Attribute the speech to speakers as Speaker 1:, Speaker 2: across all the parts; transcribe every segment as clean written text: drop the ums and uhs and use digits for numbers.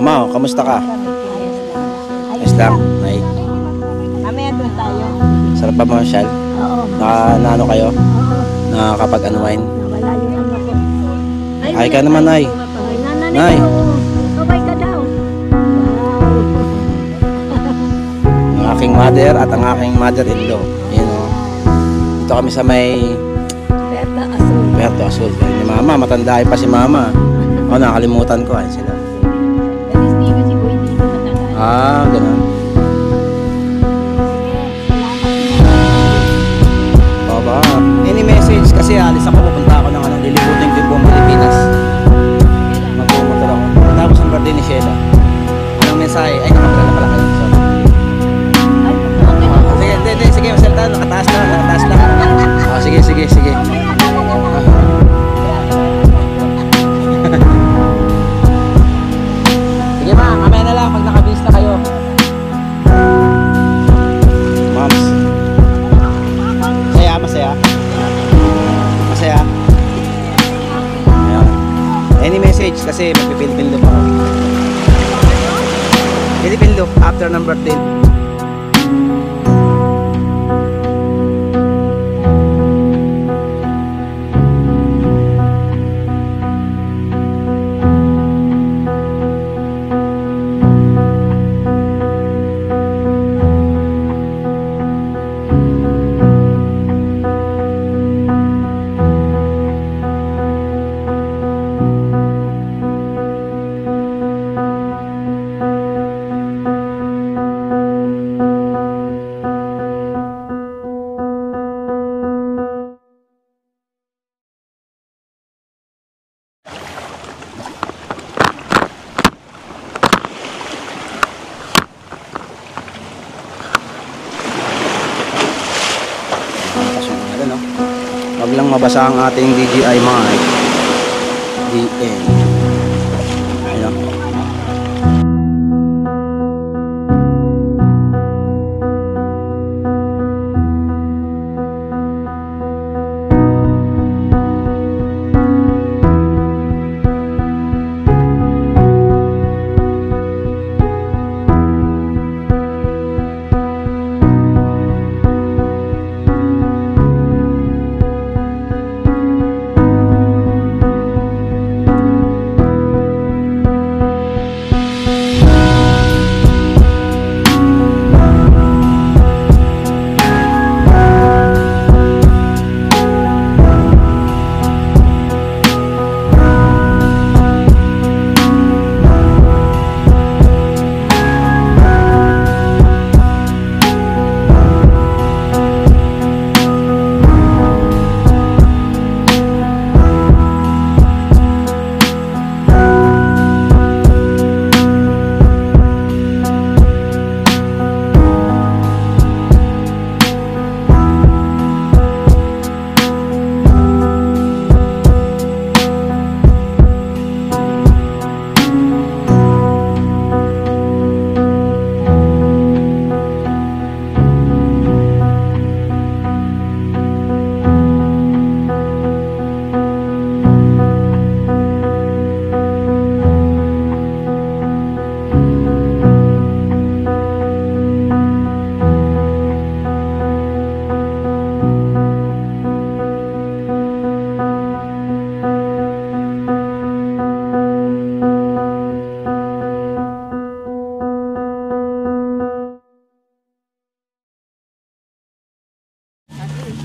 Speaker 1: Mama, kamusta ka?
Speaker 2: Ayos
Speaker 1: Ayos lang,
Speaker 2: lang.
Speaker 1: Nay.
Speaker 2: Mamaya doon tayo.
Speaker 1: Sarap ba mamasyal?
Speaker 2: Oo.
Speaker 1: Ano kayo?
Speaker 2: Oo.
Speaker 1: Nakakapag-unwind?
Speaker 2: Nawala yung ano ko.
Speaker 1: Ay ka naman, Nay.
Speaker 2: Ay, nanay
Speaker 1: Nay.
Speaker 2: ko. Kabay ka daw. Wow.
Speaker 1: Ang aking mother at ang aking mother-in-law. Ayun o. Dito kami sa may
Speaker 2: Berta Azul.
Speaker 1: Puerto Azul. Ayun, ni Mama, matanda pa si Mama. O, nakalimutan ko. Ayun sila.
Speaker 2: Galis dito si Boy dito matanda.
Speaker 1: Ah, ganun. Baba. Any message? Kasi alis ako, pupunta ako ng lilibutin ko yung buong Pilipinas. Magpumotor ako. Tapos ang birthday ni Sheila. Anong mensahe? Ay, nakapala pala kayo. Sorry. Sige, hindi, sige, masalita. Nakataas lang. Oh, sige. Sige ma, mamaya na lang pag nakabis na kayo. Moms. Masaya. Ayan. Any message? Kasi magpipilipin loop ako. Philippine loop after number 10. Wag lang mabasa ang ating DJI mga DN. Ayun.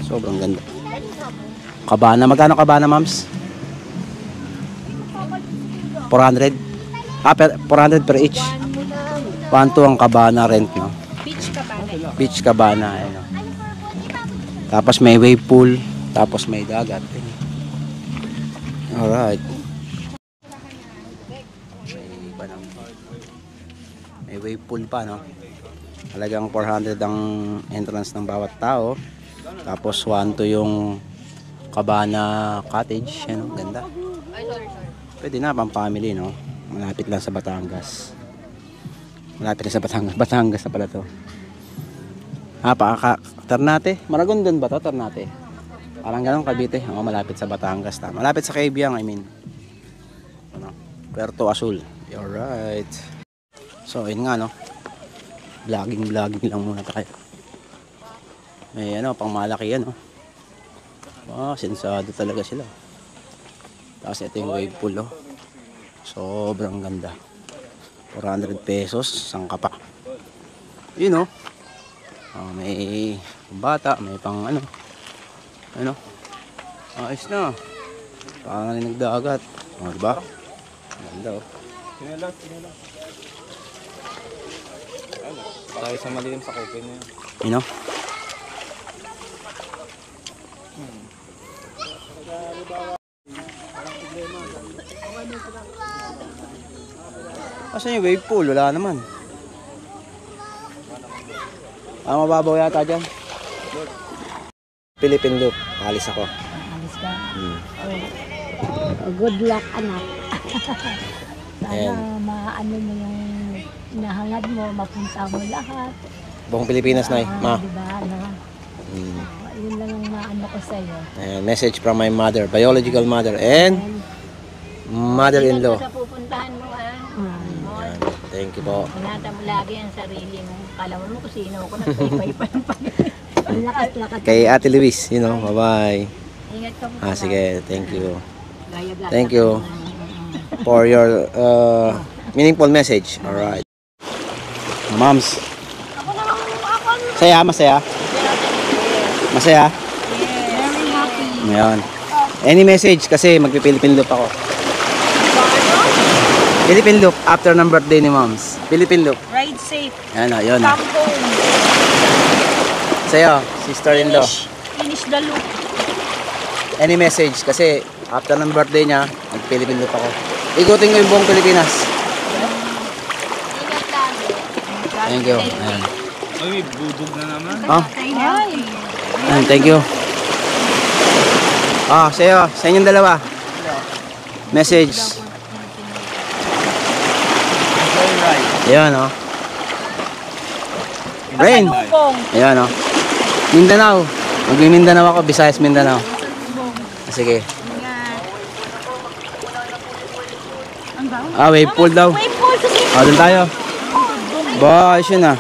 Speaker 1: Sobrang ganda. Cabana, magkano Cabana, ma'ams? 400? 400 per each. 1-2 ang Cabana rent, no? Beach Cabana, ayun. Tapos may wave pool, tapos may dagat. Alright. May wave pool pa, no? Talagang 400 ang entrance ng bawat tao. Tapos 1-2 yung Cabana Cottage. Yan, ganda. Pwede na pang family, no? Malapit lang sa Batangas. Batangas na pala to. Ternate. Maragondon ba to? Ternate. Parang ganun, Cavite. Malapit sa Batangas. Malapit sa Cagayan, I mean. Puerto Azul. Alright. So, ayun nga, no. Vlogging lang muna tayo. May ano, pang malaki yan, no. Sensado talaga sila. Tapos ito yung wave pool, oh. Sobrang ganda. 400 pesos, sangka pa. Yun, oh. May bata, may pang ano. Ano? Ayos na. Parang nagdagat. Diba? Ganda, oh.
Speaker 3: Sinilas. Tayo sa malilim sa kopin na yun.
Speaker 1: You know? Asan yung wave pool? Wala naman. Mababaw yata dyan. Philippine Loop. Alis ako.
Speaker 2: Alis ka. Good luck, anak. Sana
Speaker 1: Ayan.
Speaker 2: maano mo yung nahangad mo, mapunta mo lahat.
Speaker 1: Buong Pilipinas na eh. Ma.
Speaker 2: Diba, ano? Yun lang ang maano ko sa'yo.
Speaker 1: Ayan, message from my mother. Biological mother and mother-in-law.
Speaker 4: Sa pupuntahan mo,
Speaker 1: Ayan, thank you po.
Speaker 4: Ingatan mo lagi ang sarili mo. Kala mo kung sino ako, nagpaypay pa ng pag.
Speaker 2: Ang lakas-lakas.
Speaker 1: Kay Ate Luis, you know, bye-bye.
Speaker 4: Ingat ka po.
Speaker 1: Sige, thank you.
Speaker 4: Gaya-gaya.
Speaker 1: Thank you for your meaningful message. Alright. Moms. Masaya? Masaya?
Speaker 2: Very happy.
Speaker 1: Ngayon. Any message kasi magpi-Philippine Loop ako. Philippine Loop after ng birthday ni Moms. Philippine Loop.
Speaker 4: Ride safe.
Speaker 1: Ayan o, yun.
Speaker 4: Come home.
Speaker 1: Sa'yo, sister-in-law.
Speaker 4: Finish the loop.
Speaker 1: Any message kasi after ng birthday niya, mag-Philippine Loop ako. Ikutin ko yung buong Pilipinas.
Speaker 4: Ingat lagi.
Speaker 1: Thank you. Ayan.
Speaker 3: Ay, may budog na naman.
Speaker 1: Oh,
Speaker 4: Stay healthy.
Speaker 1: ayan, thank you. Sa'yo, sa inyong dalawa. Message. Ayan, oh. Rain. Ayan, oh. Mindanao. Magmi-Mindanao ako, Visayas, Mindanao. Sige. Wave pool daw.
Speaker 4: Wave pool.
Speaker 1: Doon tayo. Ba, ayos yun ah.